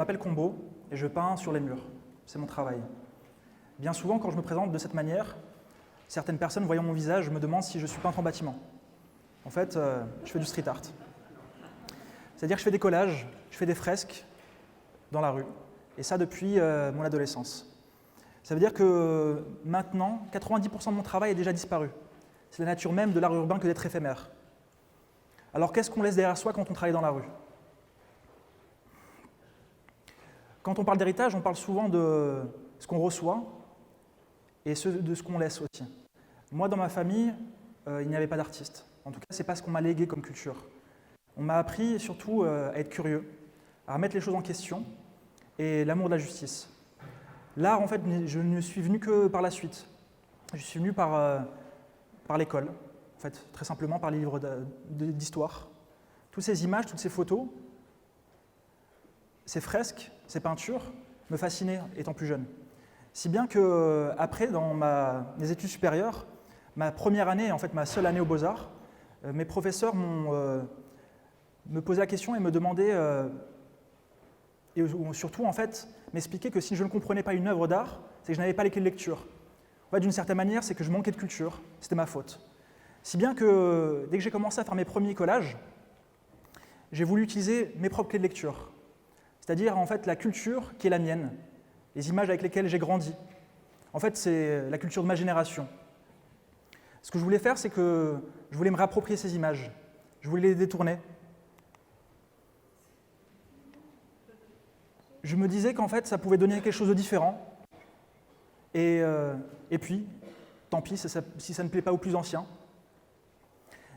m'appelle Combo et je peins sur les murs. C'est mon travail. Bien souvent, quand je me présente de cette manière, certaines personnes, voyant mon visage, me demandent si je suis peintre en bâtiment. En fait, je fais du street art. C'est-à-dire que je fais des collages, je fais des fresques dans la rue. Et ça depuis mon adolescence. Ça veut dire que maintenant, 90% de mon travail est déjà disparu. C'est la nature même de l'art urbain que d'être éphémère. Alors qu'est-ce qu'on laisse derrière soi quand on travaille dans la rue? Quand on parle d'héritage, on parle souvent de ce qu'on reçoit et de ce qu'on laisse aussi. Moi, dans ma famille, il n'y avait pas d'artiste. En tout cas, ce n'est pas ce qu'on m'a légué comme culture. On m'a appris surtout à être curieux, à remettre les choses en question et l'amour de la justice. L'art, en fait, je ne suis venu que par la suite. Je suis venu par l'école, en fait, très simplement par les livres d'histoire. Toutes ces images, toutes ces photos, ces fresques, ces peintures me fascinaient étant plus jeune. Si bien que après, dans mes études supérieures, ma première année, en fait ma seule année aux Beaux-Arts, mes professeurs me posaient la question et me demandaient, et surtout en fait, m'expliquaient que si je ne comprenais pas une œuvre d'art, c'est que je n'avais pas les clés de lecture. En fait, d'une certaine manière, c'est que je manquais de culture, c'était ma faute. Si bien que dès que j'ai commencé à faire mes premiers collages, j'ai voulu utiliser mes propres clés de lecture. C'est-à-dire en fait la culture qui est la mienne, les images avec lesquelles j'ai grandi. En fait, c'est la culture de ma génération. Ce que je voulais faire, c'est que je voulais me réapproprier ces images. Je voulais les détourner. Je me disais qu'en fait, ça pouvait donner quelque chose de différent. Et puis, tant pis si ça ne plaît pas aux plus anciens.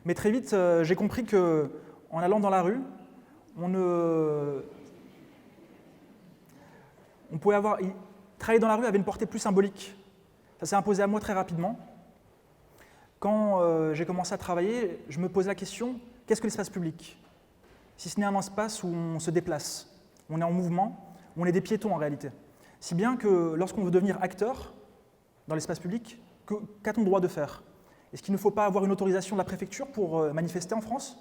Mais très vite, j'ai compris qu'en allant dans la rue, travailler dans la rue avait une portée plus symbolique. Ça s'est imposé à moi très rapidement. Quand j'ai commencé à travailler, je me posais la question, qu'est-ce que l'espace public? Si ce n'est un espace où on se déplace, on est en mouvement, où on est des piétons en réalité. Si bien que lorsqu'on veut devenir acteur dans l'espace public, qu'a-t-on le droit de faire? Est-ce qu'il ne faut pas avoir une autorisation de la préfecture pour manifester en France?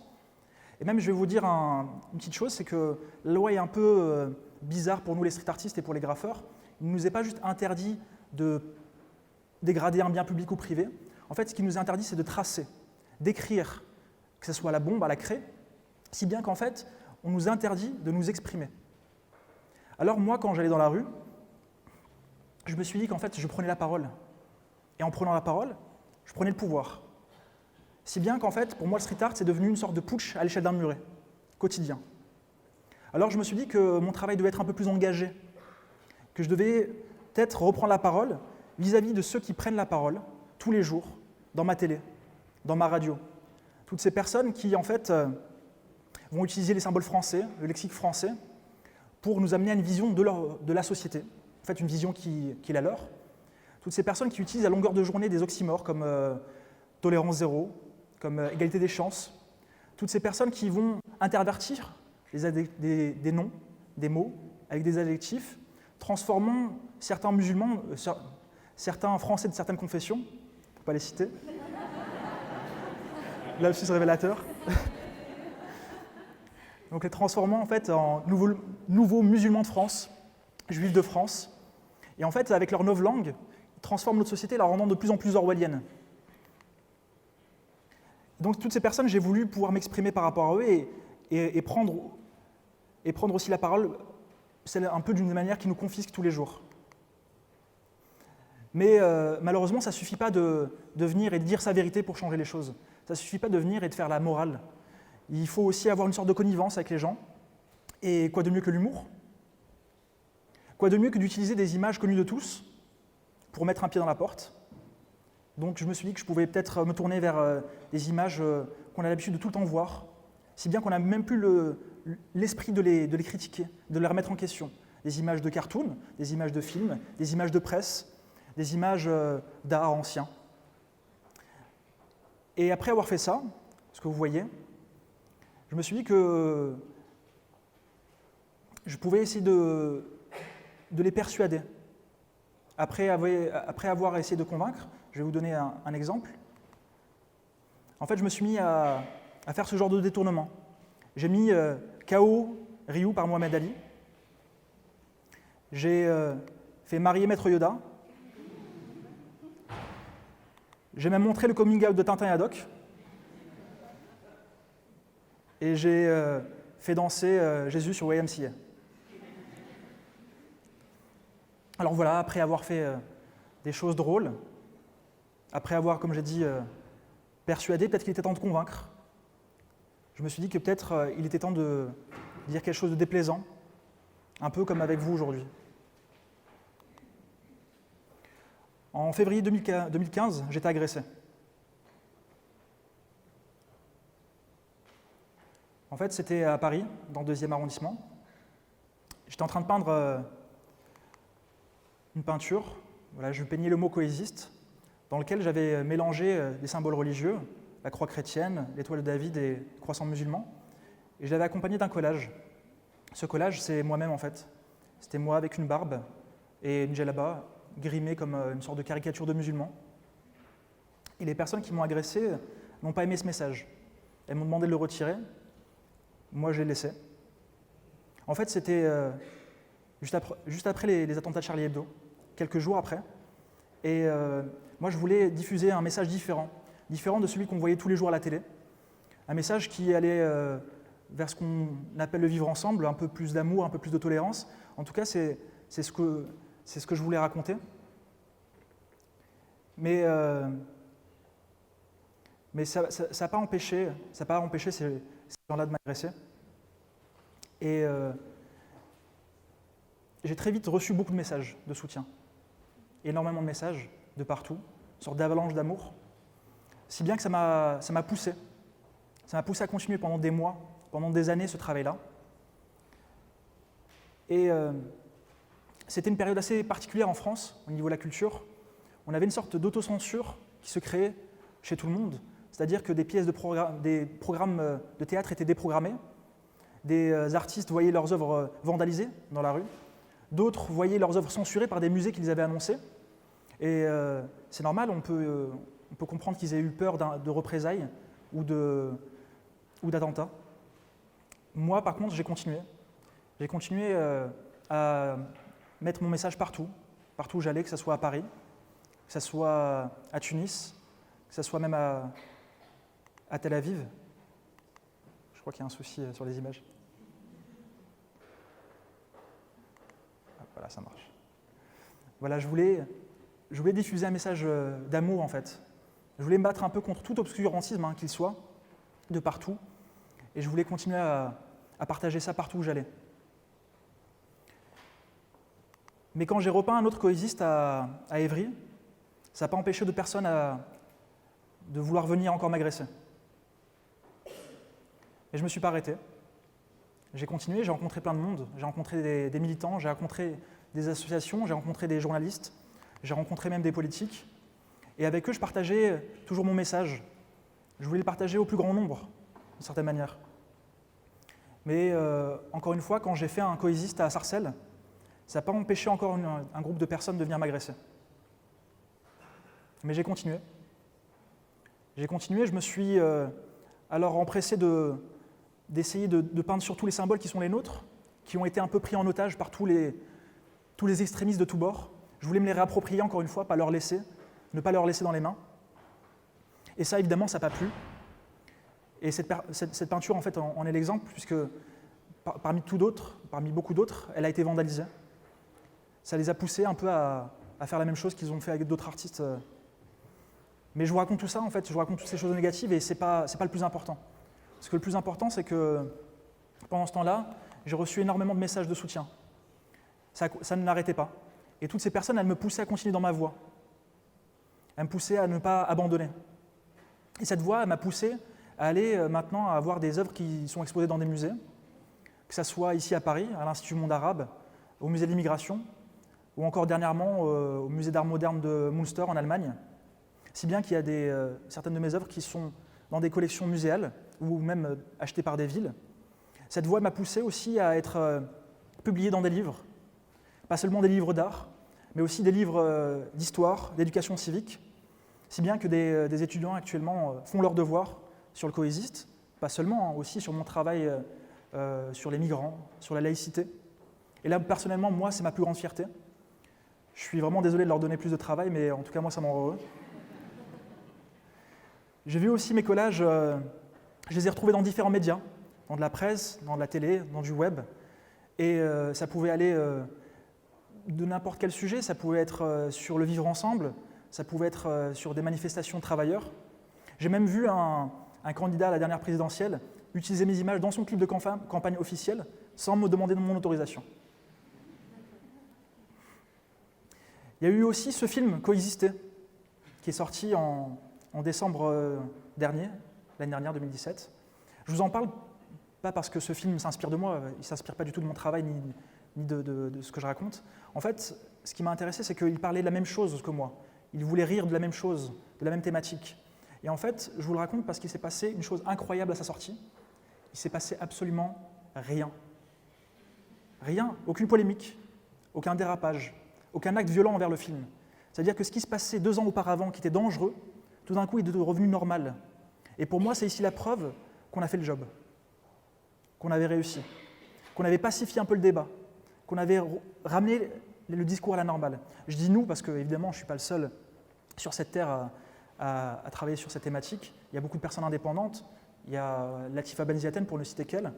Et même, je vais vous dire une petite chose, c'est que la loi est un peu bizarre pour nous les street artistes et pour les graffeurs. Il ne nous est pas juste interdit de dégrader un bien public ou privé. En fait, ce qui nous est interdit, c'est de tracer, d'écrire, que ce soit à la bombe, à la craie, si bien qu'en fait, on nous interdit de nous exprimer. Alors moi, quand j'allais dans la rue, je me suis dit qu'en fait, je prenais la parole. Et en prenant la parole, je prenais le pouvoir. Si bien qu'en fait, pour moi, le street art, c'est devenu une sorte de putsch à l'échelle d'un muret, quotidien. Alors je me suis dit que mon travail devait être un peu plus engagé, que je devais peut-être reprendre la parole vis-à-vis de ceux qui prennent la parole tous les jours, dans ma télé, dans ma radio. Toutes ces personnes qui, en fait, vont utiliser les symboles français, le lexique français, pour nous amener à une vision de la société, en fait une vision qui est la leur. Toutes ces personnes qui utilisent à longueur de journée des oxymores comme tolérance zéro, comme égalité des chances. Toutes ces personnes qui vont intervertir des noms, des mots, avec des adjectifs, transformant certains musulmans, certains Français de certaines confessions, pour ne pas les citer, lapsus révélateur, donc les transformant en fait en nouveaux musulmans de France, juifs de France, et en fait avec leur novlangue, ils transforment notre société, la rendant de plus en plus orwellienne. Donc toutes ces personnes, j'ai voulu pouvoir m'exprimer par rapport à eux et prendre aussi la parole, c'est un peu d'une manière qui nous confisque tous les jours. Mais malheureusement, ça ne suffit pas de venir et de dire sa vérité pour changer les choses. Ça ne suffit pas de venir et de faire la morale. Il faut aussi avoir une sorte de connivence avec les gens. Et quoi de mieux que l'humour? Quoi de mieux que d'utiliser des images connues de tous pour mettre un pied dans la porte? Donc je me suis dit que je pouvais peut-être me tourner vers des images qu'on a l'habitude de tout le temps voir, si bien qu'on n'a même plus l'esprit de les critiquer, de les remettre en question. Des images de cartoons, des images de films, des images de presse, des images d'art ancien. Et après avoir fait ça, ce que vous voyez, je me suis dit que je pouvais essayer de les persuader. Après avoir essayé de convaincre, je vais vous donner un exemple. En fait, je me suis mis à faire ce genre de détournement. J'ai mis KO Ryu par Mohamed Ali. J'ai fait marier Maître Yoda. J'ai même montré le coming out de Tintin et Haddock. Et j'ai fait danser Jésus sur YMCA. Alors voilà, après avoir fait des choses drôles, après avoir, comme j'ai dit, persuadé, peut-être qu'il était temps de convaincre, je me suis dit que peut-être il était temps de dire quelque chose de déplaisant, un peu comme avec vous aujourd'hui. En février 2015, j'étais agressé. En fait, c'était à Paris, dans le 2e arrondissement. J'étais en train de peindre une peinture, voilà, je peignais le mot coexiste, dans lequel j'avais mélangé des symboles religieux, la croix chrétienne, l'étoile de David et le croissant musulman, et je l'avais accompagné d'un collage. Ce collage, c'est moi-même en fait. C'était moi avec une barbe et une djellaba, grimée comme une sorte de caricature de musulman. Et les personnes qui m'ont agressé n'ont pas aimé ce message. Elles m'ont demandé de le retirer. Moi, je l'ai laissé. En fait, c'était juste après les attentats de Charlie Hebdo, quelques jours après. Et moi, je voulais diffuser un message différent de celui qu'on voyait tous les jours à la télé. Un message qui allait vers ce qu'on appelle le vivre ensemble, un peu plus d'amour, un peu plus de tolérance. En tout cas, c'est ce que je voulais raconter. Mais ça n'a pas empêché ces gens-là de m'agresser. Et j'ai très vite reçu beaucoup de messages de soutien. Énormément de messages de partout, une sorte d'avalanche d'amour. Si bien que ça m'a poussé. Ça m'a poussé à continuer pendant des mois, pendant des années, ce travail-là. Et c'était une période assez particulière en France, au niveau de la culture. On avait une sorte d'autocensure qui se créait chez tout le monde, c'est-à-dire que des pièces des programmes de théâtre étaient déprogrammés, des artistes voyaient leurs œuvres vandalisées dans la rue, d'autres voyaient leurs œuvres censurées par des musées qu'ils avaient annoncés. Et c'est normal, on peut comprendre qu'ils aient eu peur de représailles ou d'attentats. Moi, par contre, j'ai continué. J'ai continué à mettre mon message partout où j'allais, que ce soit à Paris, que ce soit à Tunis, que ce soit même à Tel Aviv. Je crois qu'il y a un souci sur les images. Ah, voilà, ça marche. Voilà, je voulais diffuser un message d'amour, en fait. Je voulais me battre un peu contre tout obscurantisme, qu'il soit, de partout. Et je voulais continuer à partager ça partout où j'allais. Mais quand j'ai repeint un autre coexiste à Évry, ça n'a pas empêché de personnes de vouloir venir encore m'agresser. Et je ne me suis pas arrêté. J'ai continué, j'ai rencontré plein de monde. J'ai rencontré des militants, j'ai rencontré des associations, j'ai rencontré des journalistes, j'ai rencontré même des politiques. Et avec eux, je partageais toujours mon message. Je voulais le partager au plus grand nombre, d'une certaine manière. Mais encore une fois, quand j'ai fait un coexiste à Sarcelles, ça n'a pas empêché encore un groupe de personnes de venir m'agresser. Mais j'ai continué. J'ai continué, je me suis alors empressé d'essayer de peindre sur tous les symboles qui sont les nôtres, qui ont été un peu pris en otage par tous les extrémistes de tous bords. Je voulais me les réapproprier encore une fois, ne pas leur laisser dans les mains. Et ça, évidemment, ça n'a pas plu. Et cette peinture, en fait, en est l'exemple, puisque parmi beaucoup d'autres, elle a été vandalisée. Ça les a poussés un peu à faire la même chose qu'ils ont fait avec d'autres artistes. Mais je vous raconte tout ça, en fait, je vous raconte toutes ces choses négatives, et c'est pas le plus important. Parce que le plus important, c'est que pendant ce temps-là, j'ai reçu énormément de messages de soutien. Ça ne l'arrêtait pas. Et toutes ces personnes, elles me poussaient à continuer dans ma voie. Elles me poussaient à ne pas abandonner. Et cette voie, elle m'a poussé à aller maintenant à avoir des œuvres qui sont exposées dans des musées, que ce soit ici à Paris, à l'Institut Monde Arabe, au Musée de l'Immigration, ou encore dernièrement au Musée d'Art moderne de Münster en Allemagne. Si bien qu'il y a certaines de mes œuvres qui sont dans des collections muséales, ou même achetées par des villes. Cette voie m'a poussé aussi à être publié dans des livres, pas seulement des livres d'art, mais aussi des livres d'histoire, d'éducation civique, si bien que des étudiants actuellement font leurs devoirs sur le coexiste, pas seulement, aussi sur mon travail sur les migrants, sur la laïcité. Et là, personnellement, moi, c'est ma plus grande fierté. Je suis vraiment désolé de leur donner plus de travail, mais en tout cas, moi, ça me rend heureux. J'ai vu aussi mes collages, je les ai retrouvés dans différents médias, dans de la presse, dans de la télé, dans du web. Et ça pouvait aller de n'importe quel sujet, ça pouvait être sur le vivre ensemble, ça pouvait être sur des manifestations de travailleurs. J'ai même vu un candidat à la dernière présidentielle utiliser mes images dans son clip de campagne officielle sans me demander mon autorisation. Il y a eu aussi ce film Coexister, qui est sorti en décembre dernier, l'année dernière, 2017. Je vous en parle pas parce que ce film s'inspire de moi, il ne s'inspire pas du tout de mon travail ni de ce que je raconte. En fait, ce qui m'a intéressé, c'est qu'il parlait de la même chose que moi. Il voulait rire de la même chose, de la même thématique. Et en fait, je vous le raconte parce qu'il s'est passé une chose incroyable à sa sortie. Il s'est passé absolument rien. Rien, aucune polémique, aucun dérapage, aucun acte violent envers le film. C'est-à-dire que ce qui se passait 2 ans auparavant, qui était dangereux, tout d'un coup est devenu normal. Et pour moi, c'est ici la preuve qu'on a fait le job, qu'on avait réussi, qu'on avait pacifié un peu le débat, qu'on avait ramené le discours à la normale. Je dis nous parce que, évidemment, je ne suis pas le seul sur cette terre à travailler sur cette thématique. Il y a beaucoup de personnes indépendantes, il y a Latifa Benziaten pour ne citer qu'elle,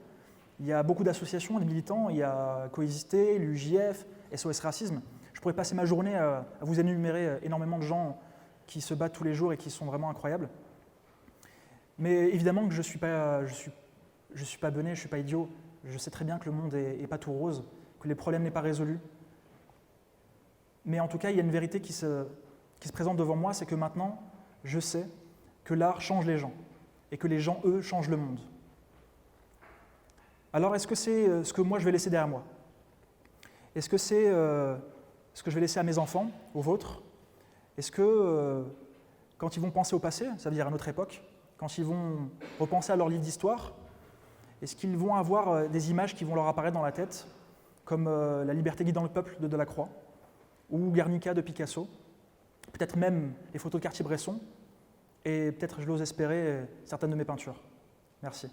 il y a beaucoup d'associations, des militants, il y a Coexister, l'UJF, SOS Racisme. Je pourrais passer ma journée à vous énumérer énormément de gens qui se battent tous les jours et qui sont vraiment incroyables. Mais évidemment que je ne suis pas bené, je ne suis pas idiot. Je sais très bien que le monde n'est pas tout rose, que les problèmes n'est pas résolus. Mais en tout cas, il y a une vérité qui se présente devant moi, c'est que maintenant, je sais que l'art change les gens et que les gens, eux, changent le monde. Alors, est-ce que c'est ce que moi, je vais laisser derrière moi? Est-ce que c'est ce que je vais laisser à mes enfants, aux vôtres? Est-ce que, quand ils vont penser au passé, ça veut dire à notre époque, quand ils vont repenser à leur livre d'histoire, est-ce qu'ils vont avoir des images qui vont leur apparaître dans la tête, comme La liberté guidant le peuple de Delacroix, ou Guernica de Picasso, peut-être même les photos de Cartier-Bresson, et peut-être, je l'ose espérer, certaines de mes peintures. Merci.